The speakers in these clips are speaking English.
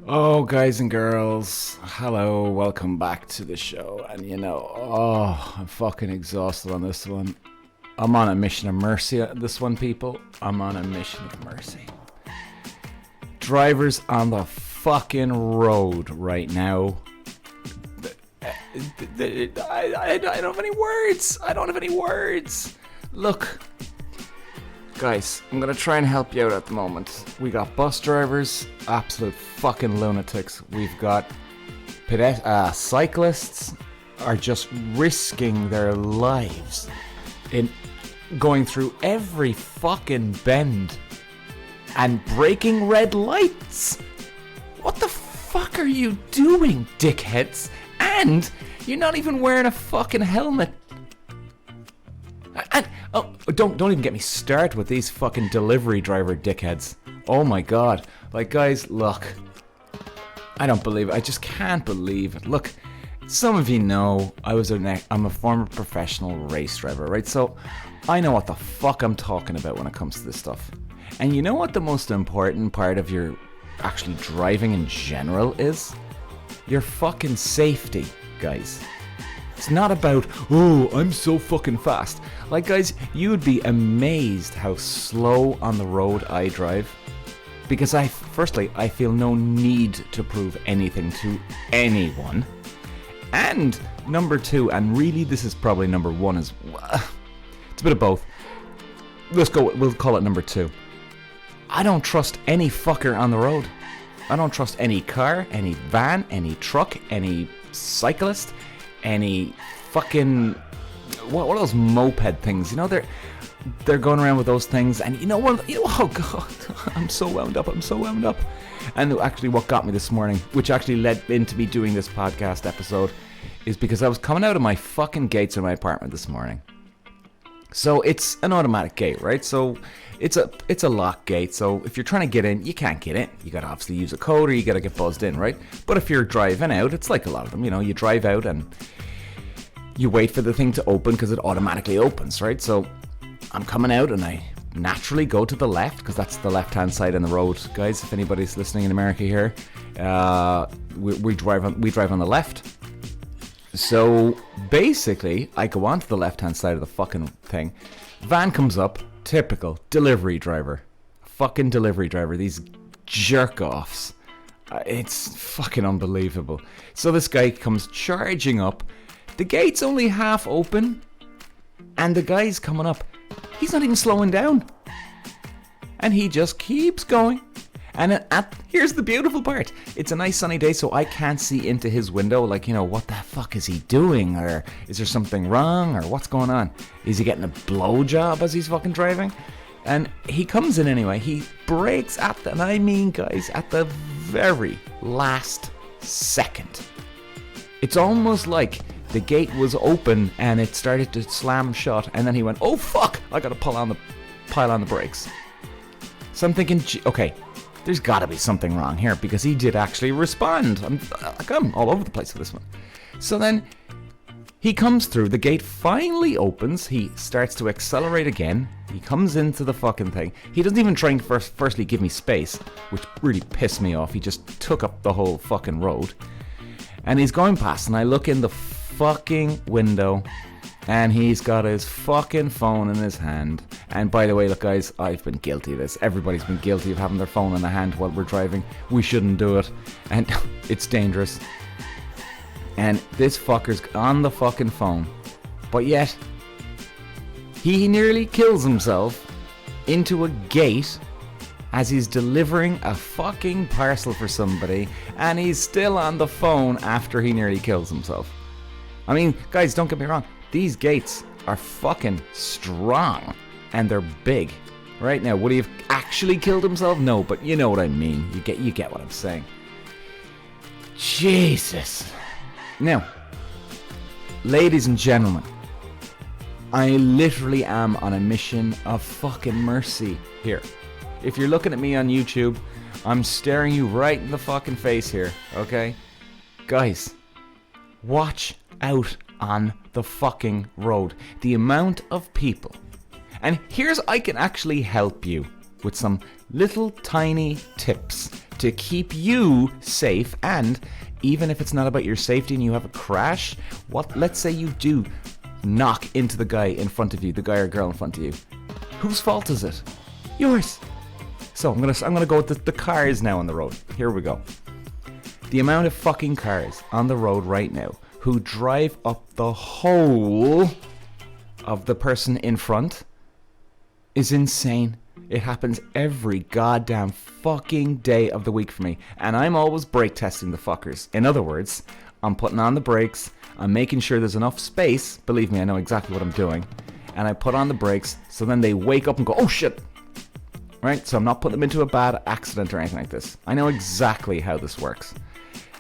Oh, guys and girls, hello, welcome back to the show. And I'm fucking exhausted on this one. I'm on a mission of mercy on this one, people. I'm on a mission of mercy. Drivers on the fucking road right now. I don't have any words. I don't have any words. Look, guys, I'm gonna try and help you out at the moment. We got bus drivers, absolute fucking lunatics. We've got cyclists are just risking their lives in going through every fucking bend and breaking red lights. What the fuck are you doing, dickheads? And you're not even wearing a fucking helmet. And don't even get me started with these fucking delivery driver dickheads. Oh my god. Like, guys, look. I don't believe it. I just can't believe it. Look, some of you know I'm a former professional race driver, right? So I know what the fuck I'm talking about when it comes to this stuff. And you know what the most important part of your actually driving in general is? Your fucking safety, guys. It's not about, oh, I'm so fucking fast. Like, guys, you would be amazed how slow on the road I drive. Because I feel no need to prove anything to anyone. And number two, and really this is probably number one, is it's a bit of both. We'll call it number two. I don't trust any fucker on the road. I don't trust any car, any van, any truck, any cyclist, any fucking what are those moped things? You know, they're going around with those things, and oh god, I'm so wound up. And actually, what got me this morning, which actually led into me doing this podcast episode, is because I was coming out of my fucking gates in my apartment this morning. So it's an automatic gate, right? So it's a lock gate. So if you're trying to get in, you can't get in. You gotta obviously use a code, or you gotta get buzzed in, right? But if you're driving out, it's like a lot of them. You drive out and you wait for the thing to open because it automatically opens, right? So I'm coming out and I naturally go to the left because that's the left-hand side on the road, guys. If anybody's listening in America here, we drive on the left. So basically, I go onto the left-hand side of the fucking thing. Van comes up, typical delivery driver, fucking delivery driver. These jerk-offs. It's fucking unbelievable. So this guy comes charging up. The gate's only half open, and the guy's coming up. He's not even slowing down. And he just keeps going. And here's the beautiful part. It's a nice sunny day, so I can't see into his window. Like, what the fuck is he doing? Or is there something wrong? Or what's going on? Is he getting a blowjob as he's fucking driving? And he comes in anyway. He brakes at the very last second. It's almost like the gate was open and it started to slam shut, and then he went, oh fuck, I gotta pile on the brakes. So I'm thinking, okay, there's gotta be something wrong here, because he did actually respond. I'm all over the place with this one. So then he comes through, the gate finally opens, he starts to accelerate again, he comes into the fucking thing. He doesn't even try and firstly give me space, which really pissed me off. He just took up the whole fucking road. And he's going past, and I look in the fucking window, and he's got his fucking phone in his hand. And by the way, look guys, I've been guilty of this. Everybody's been guilty of having their phone in the hand while we're driving. We shouldn't do it, and it's dangerous. And this fucker's on the fucking phone, but yet he nearly kills himself into a gate as he's delivering a fucking parcel for somebody, and he's still on the phone after he nearly kills himself. I mean, guys, don't get me wrong. These gates are fucking strong, and they're big. Right now, would he have actually killed himself? No, but you know what I mean. You get what I'm saying. Jesus. Now, ladies and gentlemen, I literally am on a mission of fucking mercy here. If you're looking at me on YouTube, I'm staring you right in the fucking face here, okay? Guys, watch out on the fucking road. The amount of people. And I can actually help you with some little tiny tips to keep you safe. And even if it's not about your safety and you have a crash, let's say you do knock into the guy in front of you, the guy or girl in front of you. Whose fault is it? Yours. So I'm gonna go with the cars now on the road. Here we go. The amount of fucking cars on the road right now who drive up the hole of the person in front is insane. It happens every goddamn fucking day of the week for me. And I'm always brake testing the fuckers. In other words, I'm putting on the brakes, I'm making sure there's enough space. Believe me, I know exactly what I'm doing. And I put on the brakes, so then they wake up and go, oh shit! Right? So I'm not putting them into a bad accident or anything like this. I know exactly how this works.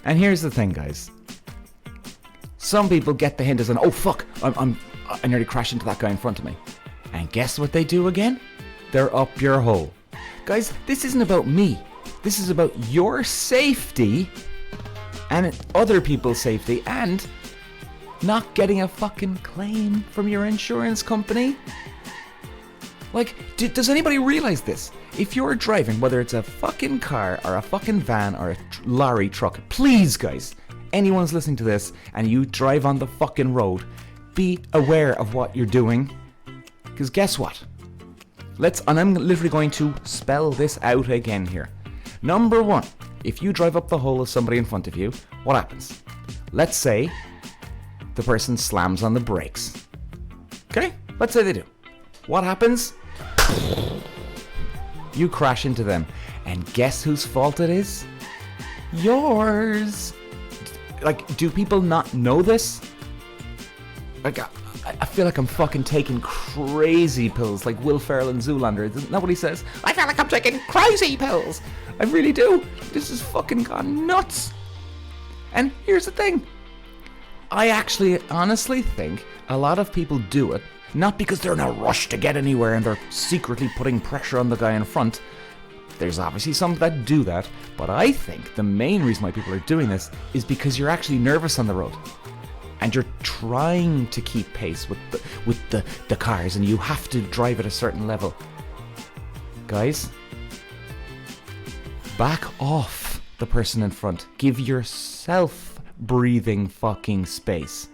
And here's the thing, guys. Some people get the hint as an, oh fuck, I nearly crashed into that guy in front of me. And guess what they do again? They're up your hole. Guys, this isn't about me. This is about your safety and other people's safety and not getting a fucking claim from your insurance company. Like, does anybody realize this? If you're driving, whether it's a fucking car or a fucking van or a lorry truck, please guys, anyone's listening to this and you drive on the fucking road, be aware of what you're doing. Because guess what? And I'm literally going to spell this out again here. Number one, if you drive up the hole of somebody in front of you, what happens? Let's say the person slams on the brakes. Okay? Let's say they do. What happens? You crash into them. And guess whose fault it is? Yours. Like, do people not know this? Like, I feel like I'm fucking taking crazy pills like Will Ferrell and Zoolander. Isn't that what he says? I feel like I'm taking crazy pills. I really do. This has fucking gone nuts. And here's the thing. I actually honestly think a lot of people do it, not because they're in a rush to get anywhere and they're secretly putting pressure on the guy in front. There's obviously some that do that, but I think the main reason why people are doing this is because you're actually nervous on the road. And you're trying to keep pace with the cars, and you have to drive at a certain level. Guys, back off the person in front. Give yourself breathing fucking space.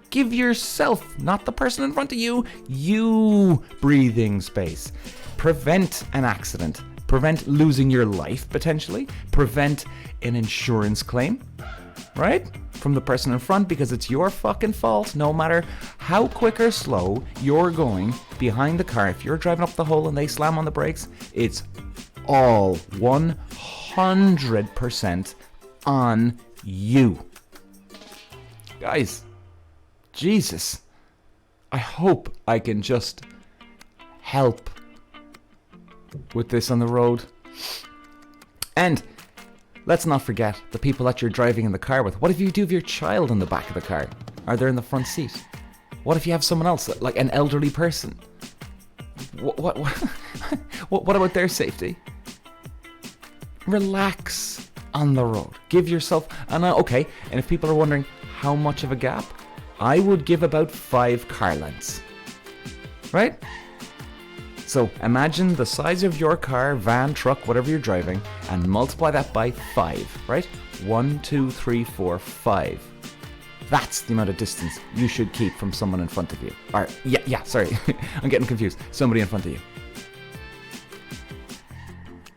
Give yourself, not the person in front of you breathing space. Prevent an accident. Prevent losing your life, potentially. Prevent an insurance claim, right? From the person in front, because it's your fucking fault. No matter how quick or slow you're going behind the car, if you're driving up the hole and they slam on the brakes, it's all 100% on you. Guys, Jesus, I hope I can just help with this on the road. And let's not forget the people that you're driving in the car with. What if you do have your child in the back of the car? Are they in the front seat? What if you have someone else, like an elderly person? What about their safety? Relax on the road. Give yourself, and if people are wondering how much of a gap, I would give about 5 car lengths. Right? So imagine the size of your car, van, truck, whatever you're driving, and multiply that by 5, right? 1, 2, 3, 4, 5. That's the amount of distance you should keep from someone in front of you. Or, sorry, I'm getting confused. Somebody in front of you.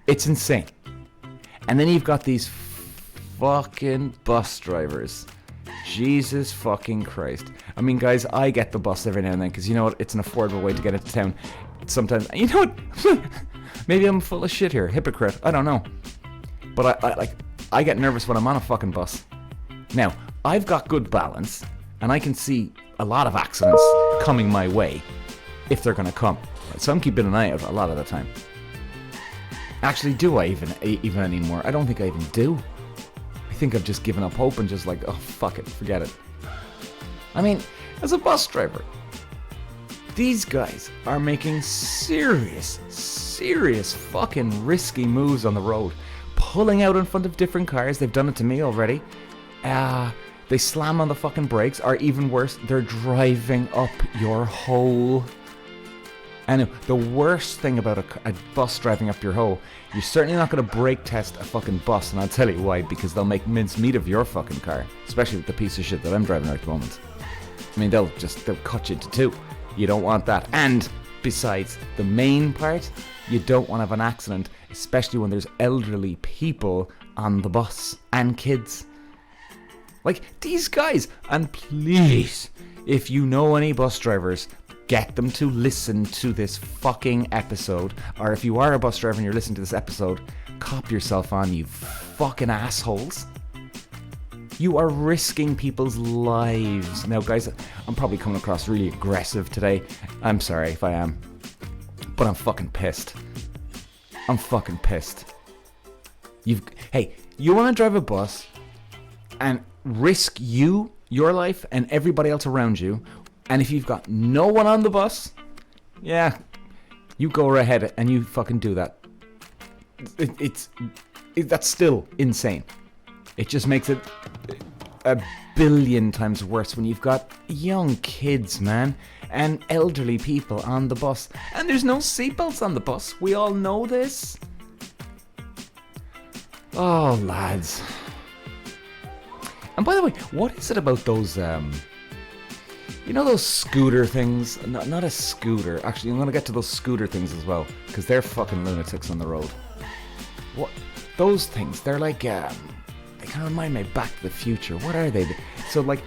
It's insane. And then you've got these fucking bus drivers. Jesus fucking Christ. I mean, guys, I get the bus every now and then because, you know what, it's an affordable way to get into town. Sometimes, you know what, maybe I'm full of shit here, hypocrite, I don't know. But I get nervous when I'm on a fucking bus. Now, I've got good balance, and I can see a lot of accidents coming my way, if they're gonna come. So I'm keeping an eye out a lot of the time. Actually, do I even anymore? I don't think I even do. I think I've just given up hope and just like, oh fuck it, forget it. I mean, as a bus driver, these guys are making serious fucking risky moves on the road. Pulling out in front of different cars. They've done it to me already. They slam on the fucking brakes, or even worse, they're driving up your hole. And the worst thing about a bus driving up your hole, you're certainly not going to brake test a fucking bus, and I'll tell you why, because they'll make mincemeat of your fucking car, especially with the piece of shit that I'm driving at the moment. I mean, they'll cut you into two. You don't want that. And besides, the main part, you don't want to have an accident, especially when there's elderly people on the bus and kids. Like, these guys, and please, if you know any bus drivers, get them to listen to this fucking episode. Or if you are a bus driver and you're listening to this episode, cop yourself on, you fucking assholes. You are risking people's lives. Now, guys, I'm probably coming across really aggressive today. I'm sorry if I am. But I'm fucking pissed. I'm fucking pissed. Hey, you want to drive a bus and risk your life and everybody else around you, and if you've got no one on the bus, yeah, you go right ahead and you fucking do that. That's still insane. It just makes it a billion times worse when you've got young kids, man, and elderly people on the bus. And there's no seatbelts on the bus. We all know this. Oh, lads. And by the way, what is it about those, you know those scooter things? Not a scooter. Actually, I'm going to get to those scooter things as well, because they're fucking lunatics on the road. What? Those things, they're like, they kind of remind me of Back to the Future. What are they? So, like,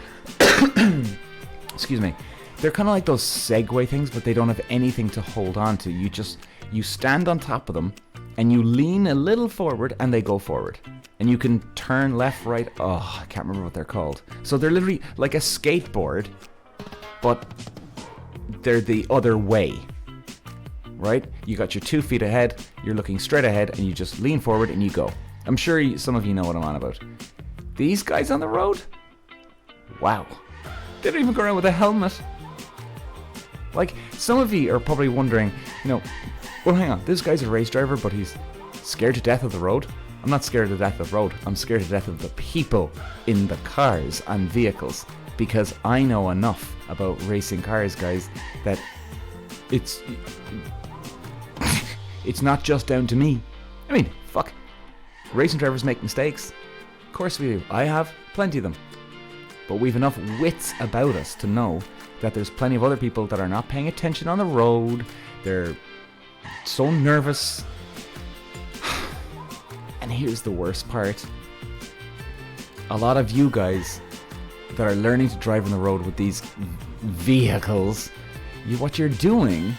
excuse me. They're kind of like those segway things, but they don't have anything to hold on to. You stand on top of them, and you lean a little forward, and they go forward. And you can turn left, right. Oh, I can't remember what they're called. So they're literally like a skateboard, but they're the other way, right? You got your 2 feet ahead, you're looking straight ahead, and you just lean forward and you go. I'm sure some of you know what I'm on about. These guys on the road? Wow. They don't even go around with a helmet. Like, some of you are probably wondering, well, hang on, this guy's a race driver, but he's scared to death of the road. I'm not scared to death of the road. I'm scared to death of the people in the cars and vehicles, because I know enough about racing cars, guys, that it's not just down to me. I mean, fuck. Racing drivers make mistakes. Of course we do. I have plenty of them. But we've enough wits about us to know that there's plenty of other people that are not paying attention on the road. They're so nervous. And here's the worst part. A lot of you guys that are learning to drive on the road with these vehicles, what you're doing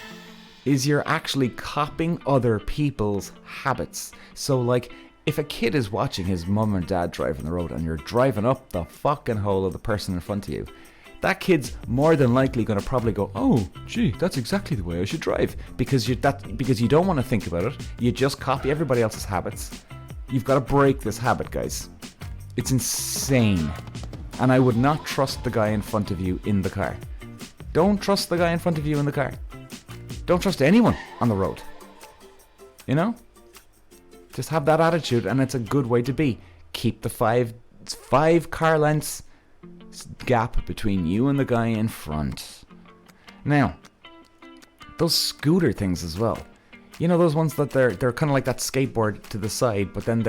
is you're actually copying other people's habits. So, like, if a kid is watching his mum and dad drive on the road and you're driving up the fucking hole of the person in front of you, that kid's more than likely going to probably go, oh, gee, that's exactly the way I should drive. Because you don't want to think about it. You just copy everybody else's habits. You've got to break this habit, guys. It's insane. And I would not trust the guy in front of you in the car. Don't trust the guy in front of you in the car. Don't trust anyone on the road. You know? Just have that attitude, and it's a good way to be. Keep the five car lengths gap between you and the guy in front. Now, those scooter things as well. You know those ones that they're kind of like that skateboard to the side, but then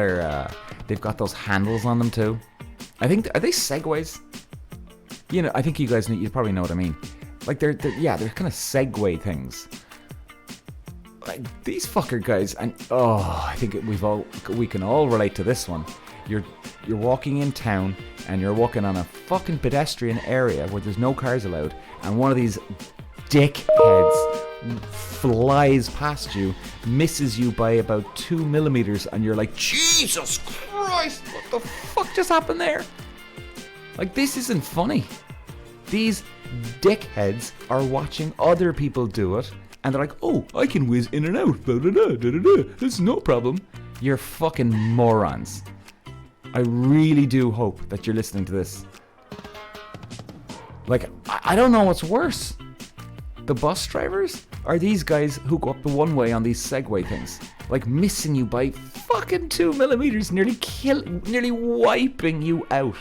they've got those handles on them too. Are they segways? I think you probably know what I mean. Like they're kind of segway things. Like these fucker guys, and I think we can all relate to this one. You're walking in town and you're walking on a fucking pedestrian area where there's no cars allowed, and one of these dickheads flies past you, misses you by about 2 millimeters, and you're like, Jesus Christ, what the fuck just happened there? Like, this isn't funny. These dickheads are watching other people do it, and they're like, oh, I can whiz in and out, it's no problem. You're fucking morons. I really do hope that you're listening to this. Like, I don't know what's worse. The bus drivers? Are these guys who go up the one way on these segway things? Like missing you by fucking 2 millimeters, nearly wiping you out.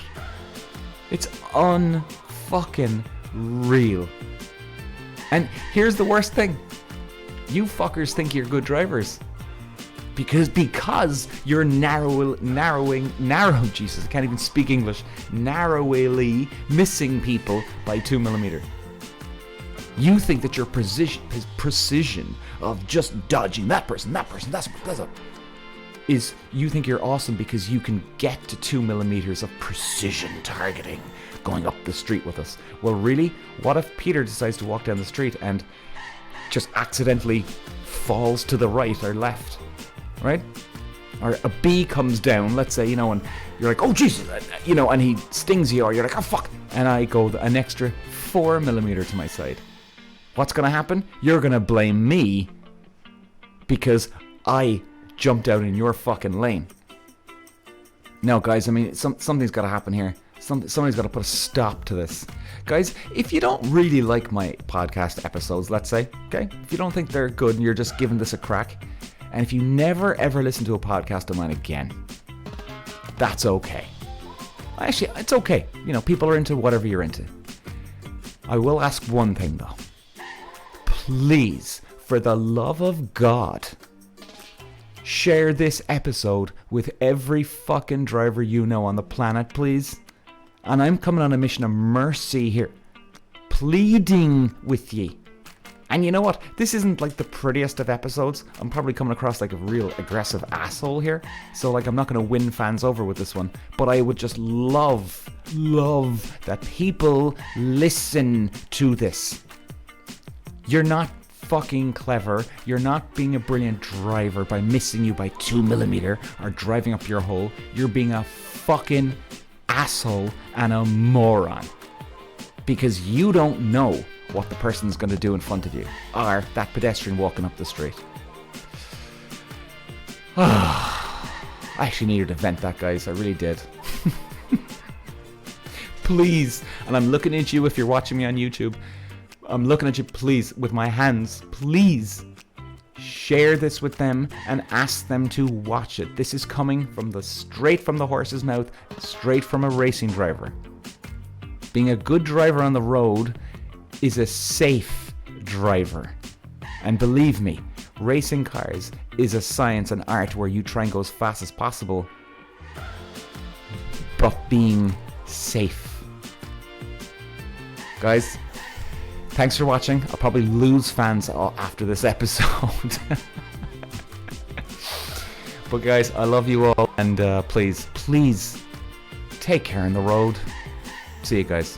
It's unfucking real. And here's the worst thing. You fuckers think you're good drivers. Because you're Jesus, I can't even speak English, narrowly missing people by 2mm. You think that your precision of just dodging that person, is you think you're awesome because you can get to 2mm of precision targeting going up the street with us. Well, really, what if Peter decides to walk down the street and just accidentally falls to the right or left? Right? Or a bee comes down, let's say, and you're like, oh Jesus, and he stings you, or you're like, oh fuck, and I go an extra 4mm to my side. What's gonna happen? You're gonna blame me because I jumped out in your fucking lane. No, guys, I mean, something's gotta happen here. Somebody's gotta put a stop to this. Guys, if you don't really like my podcast episodes, let's say, okay? If you don't think they're good and you're just giving this a crack, and if you never ever listen to a podcast of mine again, that's okay. Actually, it's okay. People are into whatever you're into. I will ask one thing though. Please, for the love of God, share this episode with every fucking driver you know on the planet, please. And I'm coming on a mission of mercy here, pleading with ye. And you know what? This isn't like the prettiest of episodes. I'm probably coming across like a real aggressive asshole here. So I'm not going to win fans over with this one. But I would just love that people listen to this. You're not fucking clever. You're not being a brilliant driver by missing you by 2mm or driving up your hole. You're being a fucking asshole and a moron. Because you don't know what the person's going to do in front of you, or that pedestrian walking up the street. I actually needed to vent that, guys. I really did. Please, and I'm looking at you if you're watching me on YouTube. I'm looking at you, please, with my hands. Please share this with them and ask them to watch it. This is coming straight from the horse's mouth, straight from a racing driver. Being a good driver on the road is a safe driver. And believe me, racing cars is a science and art where you try and go as fast as possible, but being safe. Guys, thanks for watching. I'll probably lose fans after this episode. But guys, I love you all, and please take care on the road. See you guys.